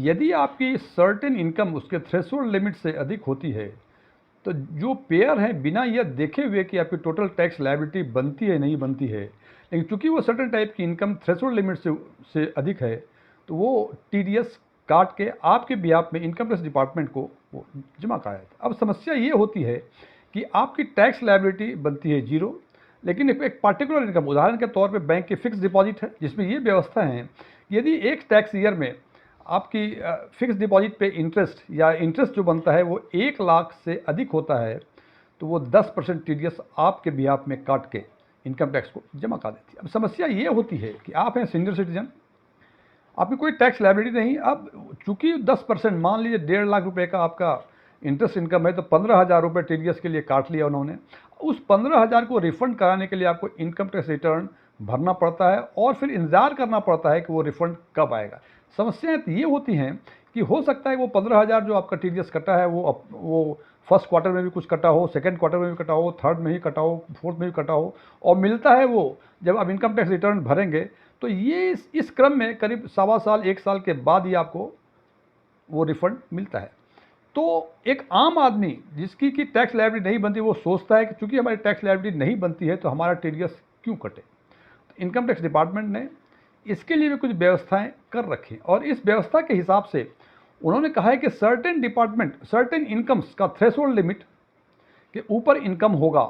यदि आपकी certain income उसके थ्रेशोल्ड लिमिट से अधिक होती है, तो जो पेयर हैं बिना यह देखे हुए कि आपकी टोटल टैक्स लायबिलिटी बनती है नहीं बनती है, लेकिन चूंकि वो सर्टेन टाइप की इनकम थ्रेशोल्ड लिमिट से अधिक है, तो वो टीडीएस काट के आपके बिहाफ में इनकम टैक्स डिपार्टमेंट को वो जमा कराया था। अब समस्या ये होती है कि आपकी टैक्स लायबिलिटी बनती है जीरो, लेकिन एक पर्टिकुलर इनकम, उदाहरण के तौर पे बैंक की फिक्स डिपॉजिट है, जिसमें ये व्यवस्था है कि यदि एक टैक्स ईयर में आपकी फिक्स डिपॉजिट पे इंटरेस्ट या इंटरेस्ट जो बनता है वो 1 लाख से अधिक होता है, तो वो 10% टीडीएस आपके बिहाफ में काट के इनकम टैक्स को जमा कर देती है। अब समस्या ये होती है कि आप हैं सीनियर सिटीजन, आपकी कोई टैक्स लायबिलिटी नहीं। अब चूंकि 10%, मान लीजिए 1.5 लाख रुपए का आपका इंटरेस्ट इनकम है, तो 15,000 रुपये टीडीएस के लिए काट लिया उन्होंने। उस 15,000 को रिफंड कराने के लिए आपको इनकम टैक्स रिटर्न भरना पड़ता है और फिर इंतजार करना पड़ता है कि वो रिफंड कब आएगा। समस्याएं ये होती हैं कि हो सकता है वो 15,000 जो आपका टीडीएस कटा है वो फर्स्ट क्वार्टर में भी कुछ कटा हो, सेकंड क्वार्टर में भी कटा हो, थर्ड में ही कटा हो, फोर्थ में भी कटा हो, और मिलता है वो जब आप इनकम टैक्स रिटर्न भरेंगे, तो ये इस क्रम में करीब 1.25 साल 1 साल के बाद ही आपको वो रिफंड मिलता है। तो एक आम आदमी जिसकी की टैक्स लायबिलिटी नहीं बनती, वो सोचता है कि चूंकि हमारी टैक्स लायबिलिटी नहीं बनती है तो हमारा टीडीएस क्यों कटे। तो इनकम टैक्स डिपार्टमेंट ने इसके लिए भी कुछ व्यवस्थाएं कर रखी, और इस व्यवस्था के हिसाब से उन्होंने कहा है कि सर्टेन इनकम्स का थ्रेशोल्ड लिमिट के ऊपर इनकम होगा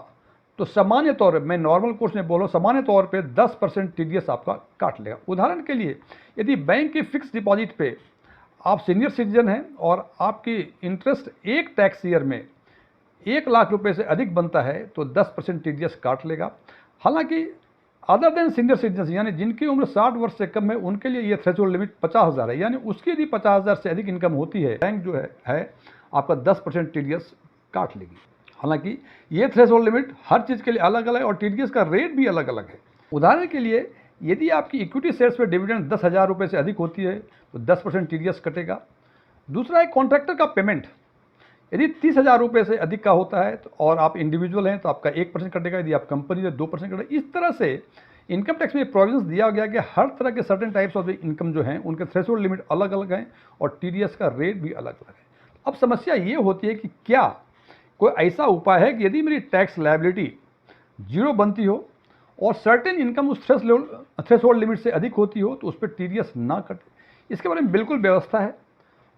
तो सामान्य तौर पर, मैं नॉर्मल कोर्स में बोलो, सामान्य तौर पे 10% टीडीएस आपका काट लेगा। उदाहरण के लिए, यदि बैंक की फिक्स डिपॉजिट पे आप सीनियर सिटीजन हैं और आपकी इंटरेस्ट एक टैक्स ईयर में 1 लाख रुपए से अधिक बनता है, तो 10% टीडीएस काट लेगा। हालांकि अदर देन सीनियर सिटीजन, यानी जिनकी उम्र 60 वर्ष से कम है, उनके लिए ये थ्रेशोल्ड लिमिट 50,000 है, यानी उसकी यदि 50,000 से अधिक इनकम होती है, बैंक जो है आपका 10% टीडीएस काट लेगी। हालांकि ये थ्रेशोल्ड लिमिट हर चीज़ के लिए अलग अलग है और टीडीएस का रेट भी अलग अलग है। उदाहरण के लिए, यदि आपकी इक्विटी शेयर्स पे डिविडेंड 10,000 रुपये से अधिक होती है तो 10% टीडीएस कटेगा। दूसरा है कॉन्ट्रैक्टर का पेमेंट, यदि 30,000 रुपये से अधिक का होता है तो, और आप इंडिविजुअल हैं, तो आपका 1% कटेगा, यदि आप कंपनी है 2% कटेगा। इस तरह से इनकम टैक्स में प्रोविजंस दिया गया कि हर तरह के सर्टेन टाइप्स ऑफ इनकम जो हैं उनके थ्रेशोल्ड लिमिट अलग अलग हैं और टीडीएस का रेट भी अलग अलग है। अब समस्या ये होती है कि क्या कोई ऐसा उपाय है कि यदि मेरी टैक्स लायबिलिटी जीरो बनती हो और सर्टेन इनकम उस थ्रेशोल्ड लिमिट से अधिक होती हो तो उस पर टीडीएस ना कटे। इसके बारे में बिल्कुल व्यवस्था है,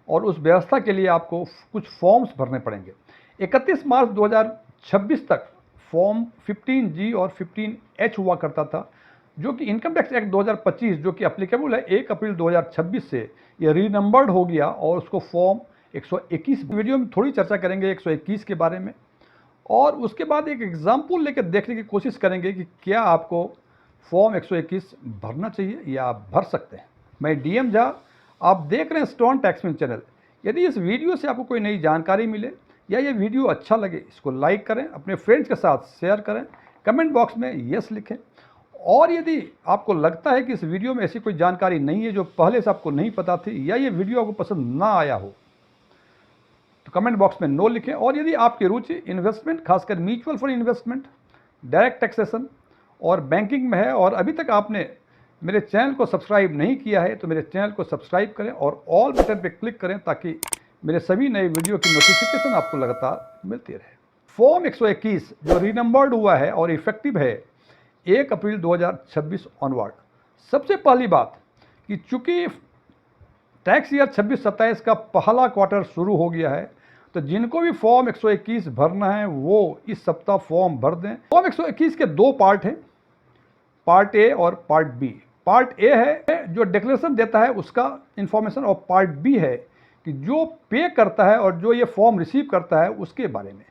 और उस व्यवस्था के लिए आपको कुछ फॉर्म्स भरने पड़ेंगे। 31 मार्च 2026 तक फॉर्म 15G और 15H हुआ करता था, जो कि इनकम टैक्स एक्ट 2025 जो कि अप्लीकेबल है 1 अप्रैल 2026 से, ये रीनंबर्ड हो गया और उसको फॉर्म 121, वीडियो में थोड़ी चर्चा करेंगे 121 के बारे में, और उसके बाद एक एग्जाम्पल लेकर देखने की कोशिश करेंगे कि क्या आपको फॉर्म 121 भरना चाहिए या आप भर सकते हैं। मैं डीएम झा, आप देख रहे हैं स्टोन टैक्समैन चैनल। यदि इस वीडियो से आपको कोई नई जानकारी मिले या ये वीडियो अच्छा लगे, इसको लाइक करें, अपने फ्रेंड्स के साथ शेयर करें, कमेंट बॉक्स में यस लिखें, और यदि आपको लगता है कि इस वीडियो में ऐसी कोई जानकारी नहीं है जो पहले से आपको नहीं पता थी, या ये वीडियो आपको पसंद ना आया हो, तो कमेंट बॉक्स में नो लिखें। और यदि आपकी रुचि इन्वेस्टमेंट, खासकर mutual fund investment, direct taxation और बैंकिंग में है और अभी तक आपने मेरे चैनल को सब्सक्राइब नहीं किया है, तो मेरे चैनल को सब्सक्राइब करें और ऑल बटन पर क्लिक करें ताकि मेरे सभी नए वीडियो की नोटिफिकेशन आपको लगातार मिलती रहे। फॉर्म 121 जो रीनंबर्ड हुआ है और इफेक्टिव है 1 अप्रैल 2026 ऑनवर्ड। सबसे पहली बात कि चूंकि टैक्स ईयर 26-27 का पहला क्वार्टर शुरू हो गया है, तो जिनको भी फॉर्म 121 भरना है वो इस सप्ताह फॉर्म भर दें। फॉर्म 121 के 2 पार्ट हैं, पार्ट ए और पार्ट बी। पार्ट ए है जो डिक्लेरेशन देता है उसका इंफॉर्मेशन, और पार्ट बी है कि जो पे करता है और जो ये फॉर्म रिसीव करता है उसके बारे में।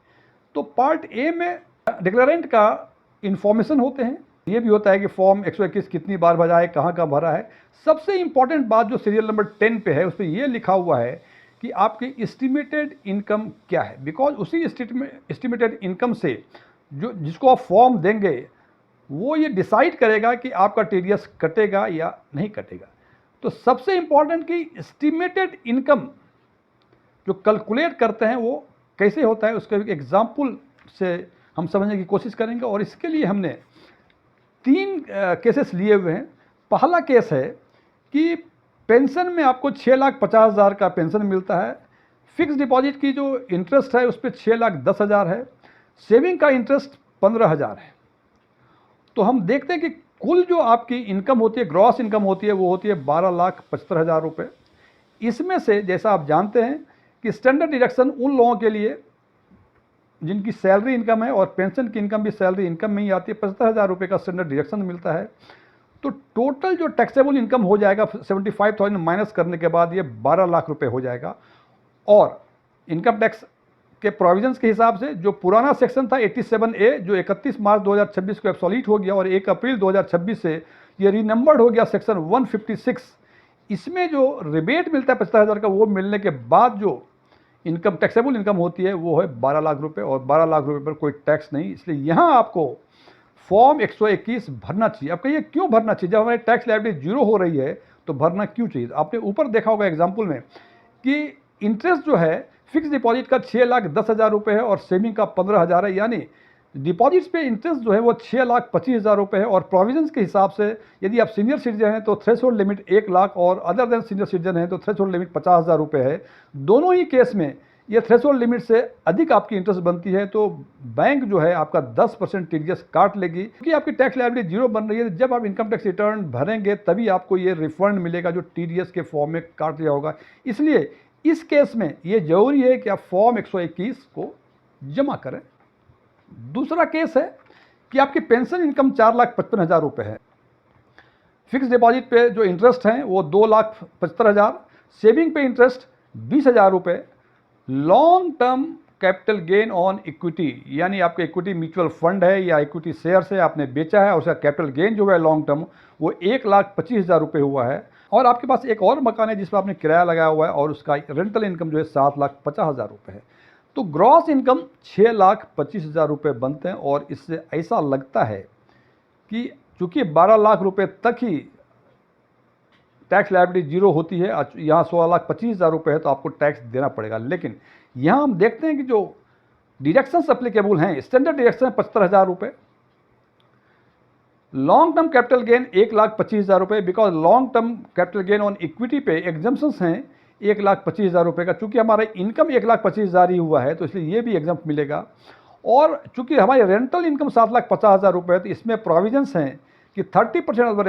तो पार्ट ए में डिक्लेरेंट का इंफॉर्मेशन होते हैं, ये भी होता है कि फॉर्म 121 कितनी बार भरा है, कहाँ कहाँ भरा है। सबसे इंपॉर्टेंट बात जो सीरियल नंबर 10 पे है, उस पर यह लिखा हुआ है कि आपकी एस्टिमेटेड इनकम क्या है, बिकॉज उसी एस्टिमेटेड इनकम से जो जिसको आप फॉर्म देंगे वो ये डिसाइड करेगा कि आपका टीडीएस कटेगा या नहीं कटेगा। तो सबसे इंपॉर्टेंट कि एस्टिमेटेड इनकम जो कैलकुलेट करते हैं वो कैसे होता है, उसके एग्जाम्पल से हम समझने की कोशिश करेंगे। और इसके लिए हमने 3 केसेस लिए हुए हैं। पहला केस है कि पेंशन में आपको 6,50,000 का पेंशन मिलता है। फिक्स डिपॉजिट की जो इंटरेस्ट है उस पर 6,10,000 है। सेविंग का इंटरेस्ट 15,000 है। तो हम देखते हैं कि कुल जो आपकी इनकम होती है, ग्रॉस इनकम होती है, वो होती है 12,75,000 रुपये। इसमें से जैसा आप जानते हैं कि स्टैंडर्ड डिडक्शन उन लोगों के लिए जिनकी सैलरी इनकम है और पेंशन की इनकम भी सैलरी इनकम में ही आती है, 75,000 रुपये का स्टैंडर्ड डिडक्शन मिलता है। तो टोटल जो टैक्सेबल इनकम हो जाएगा 75,000 माइनस करने के बाद ये 12 लाख रुपए हो जाएगा। और इनकम टैक्स के प्रोविजंस के हिसाब से जो पुराना सेक्शन था 87A, जो 31 मार्च 2026 को एब्सोलीट हो गया और 1 अप्रैल 2026 से ये रीनंबर्ड हो गया सेक्शन 156, इसमें जो रिबेट मिलता है 50,000 का, वो मिलने के बाद जो इनकम टैक्सेबल इनकम होती है वो है 12 लाख रुपए, और 12 लाख रुपए पर कोई टैक्स नहीं। इसलिए यहाँ आपको फॉर्म 121 भरना चाहिए। अब कहिए क्यों भरना चाहिए? जब हमारी टैक्स लायबिलिटी जीरो हो रही है तो भरना क्यों चाहिए? आपने ऊपर देखा होगा एग्जाम्पल में कि इंटरेस्ट जो है फिक्स डिपॉजिट का 6,10,000 रुपये है और सेविंग का 15,000 है, यानी डिपॉजिट्स पे इंटरेस्ट जो है वो 6,25,000 रुपये है। और प्रोविजंस के हिसाब से यदि आप सीनियर सिटीजन हैं तो थ्रेशोल्ड लिमिट 1 लाख, और अदर देन सीनियर सिटीजन हैं तो थ्रेशोल्ड लिमिट 50,000 रुपये है। दोनों ही केस में ये थ्रेशोल्ड लिमिट से अधिक आपकी इंटरेस्ट बनती है तो बैंक जो है आपका 10% टीडीएस काट लेगी, क्योंकि आपकी टैक्स लायबिलिटी जीरो बन रही है। जब आप इनकम टैक्स रिटर्न भरेंगे तभी आपको ये रिफंड मिलेगा जो टीडीएस के फॉर्म में काट दिया होगा। इसलिए इस केस में ये जरूरी है कि आप फॉर्म 121 को जमा करें। दूसरा केस है कि आपकी पेंशन इनकम 4,55,000 रुपये है। फिक्स डिपॉजिट पे जो इंटरेस्ट है वो 2,75,000, सेविंग पे इंटरेस्ट 20,000 रुपये, long term capital gain on equity, यानी आपका इक्विटी म्यूचुअल फंड है या इक्विटी शेयर से आपने बेचा है और उसका कैपिटल गेन जो है लॉन्ग टर्म वो 1,25,000 रुपये हुआ है। और आपके पास एक और मकान है जिस पर आपने किराया लगाया हुआ है और उसका रेंटल इनकम जो है 7,50,000 रुपये है। तो ग्रॉस इनकम 6,25,000 रुपये बनते हैं। और इससे ऐसा लगता है कि चूंकि 12 लाख रुपये तक ही टैक्स लायबिलिटी जीरो होती है, यहाँ 16,25,000 रुपये है तो आपको टैक्स देना पड़ेगा। लेकिन यहाँ हम देखते हैं कि जो डिडक्शंस अप्लीकेबल हैं, स्टैंडर्ड डिडक्शन 75,000 रुपये, लॉन्ग टर्म कैपिटल गेन 1,25,000 रुपये, because long term capital gain on equity पे एग्जम्पशंस हैं 1,25,000 रुपये का। चूंकि हमारा इनकम 1,25,000 ही हुआ है तो इसलिए ये भी एग्जाम्प मिलेगा। और चूंकि हमारी रेंटल इनकम 7,50,000 रुपये है तो इसमें प्रोविजंस हैं कि 30% ऑफ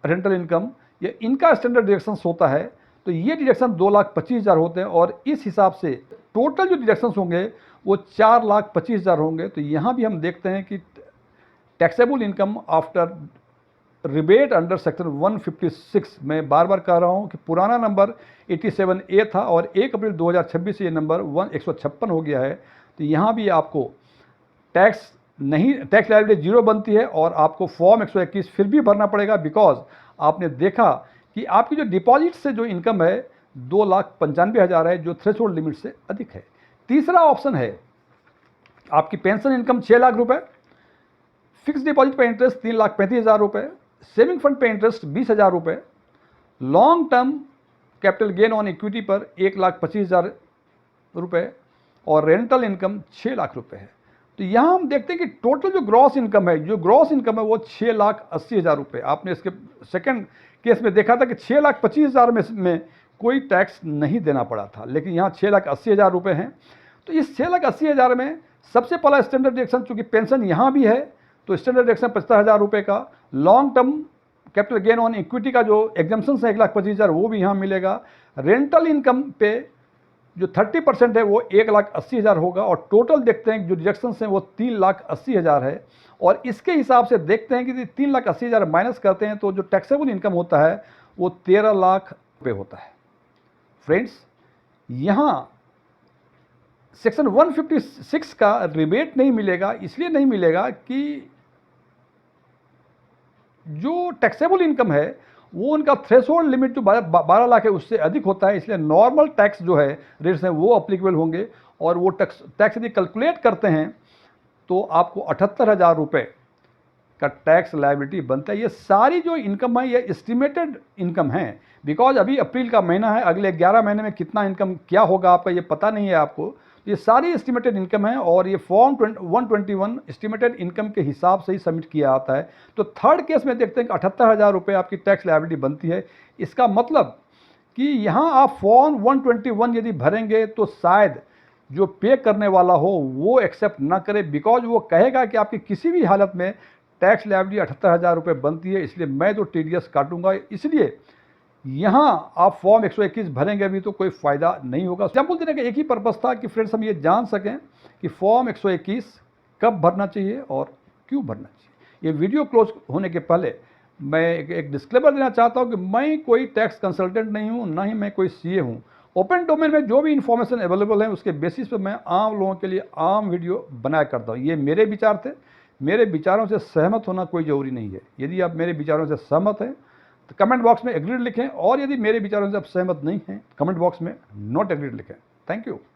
रेंटल इनकम ये इनका स्टैंडर्ड डिडक्शंस होता है, तो ये डिडक्शन 2,25,000 होते हैं। और इस हिसाब से टोटल जो डिडक्शंस होंगे वो 4,25,000 होंगे। तो यहाँ भी हम देखते हैं कि taxable income after rebate under section 156, मैं बार बार कह रहा हूँ कि पुराना नंबर 87A था और 1 अप्रैल 2026 से ये नंबर 156 हो गया है। तो यहाँ भी आपको टैक्स लायबिलिटी जीरो बनती है और आपको फॉर्म 121 फिर भी भरना पड़ेगा, बिकॉज आपने देखा कि आपकी जो डिपॉजिट से जो इनकम है 2,95,000 है, जो थ्रेशोल्ड लिमिट से अधिक है। तीसरा ऑप्शन है आपकी पेंशन इनकम 6 लाख रुपए, फिक्स डिपॉजिट पे इंटरेस्ट 3,35,000 रुपये, सेविंग फंड पे इंटरेस्ट 20,000 रुपये, long term capital gain on equity पर 1,25,000 रुपये और रेंटल इनकम 6 लाख रुपये है। तो यहाँ हम देखते हैं कि टोटल जो ग्रॉस इनकम है वो 6,80,000 रुपये। आपने इसके सेकंड केस में देखा था कि 6,25,000 में कोई टैक्स नहीं देना पड़ा था, लेकिन यहाँ 6,80,000 रुपये हैं। तो इस 6,80,000 में सबसे पहला स्टैंडर्ड डिडक्शन, चूँकि पेंशन यहाँ भी है तो स्टैंडर्ड डिडक्शन 50,000 रुपये का, long term capital gain on equity का जो एग्जम्पशन है 1,25,000 वो भी यहाँ मिलेगा। रेंटल इनकम पे जो 30% है वो 1,80,000 होगा। और टोटल देखते हैं जो डिडक्शंस हैं वो 3,80,000 है। और इसके हिसाब से देखते हैं कि 3,80,000 माइनस करते हैं तो जो टैक्सेबल इनकम होता है वो 13 लाख रुपये होता है। फ्रेंड्स, यहाँ सेक्शन 156 का रिबेट नहीं मिलेगा, इसलिए नहीं मिलेगा कि जो टैक्सेबल इनकम है वो उनका थ्रेशोल्ड लिमिट जो 12 लाख है उससे अधिक होता है, इसलिए नॉर्मल टैक्स जो है रेट्स हैं वो अप्लीकेबल होंगे। और वो टैक्स यदि कैलकुलेट करते हैं तो आपको 78,000 रुपये का टैक्स लायबिलिटी बनता है। ये सारी जो इनकम है ये एस्टिमेटेड इनकम है, बिकॉज अभी अप्रैल का महीना है, अगले 11 महीने में कितना इनकम क्या होगा आपका ये पता नहीं है आपको। ये सारी एस्टिमेटेड इनकम है और ये फॉर्म 121 एस्टिमेटेड इनकम के हिसाब से ही सबमिट किया जाता है। तो थर्ड केस में देखते हैं कि 78,000 रुपये आपकी टैक्स लायबिलिटी बनती है। इसका मतलब कि यहाँ आप फॉर्म 121 यदि भरेंगे तो शायद जो पे करने वाला हो वो एक्सेप्ट ना करे, बिकॉज वो कहेगा कि आपकी किसी भी हालत में टैक्स लायबिलिटी 78,000 रुपये बनती है, इसलिए मैं तो TDS काटूंगा। इसलिए यहाँ आप फॉर्म 121 भरेंगे भी तो कोई फ़ायदा नहीं होगा। एग्जाम्पल देने का एक ही पर्पज़ था कि फ्रेंड्स हम ये जान सकें कि फॉर्म 121 कब भरना चाहिए और क्यों भरना चाहिए। ये वीडियो क्लोज होने के पहले मैं एक डिस्क्लेमर देना चाहता हूँ कि मैं कोई टैक्स कंसल्टेंट नहीं हूँ, ना ही मैं कोई CA हूँ। ओपन डोमेन में जो भी इन्फॉर्मेशन अवेलेबल है उसके बेसिस पे मैं आम लोगों के लिए आम वीडियो बनाया करता हूँ। ये मेरे विचार थे, मेरे विचारों से सहमत होना कोई ज़रूरी नहीं है। यदि आप मेरे विचारों से सहमत हैं तो कमेंट बॉक्स में एग्रीड लिखें, और यदि मेरे विचारों से आप सहमत नहीं हैं कमेंट बॉक्स में नॉट एग्रीड लिखें। Thank you.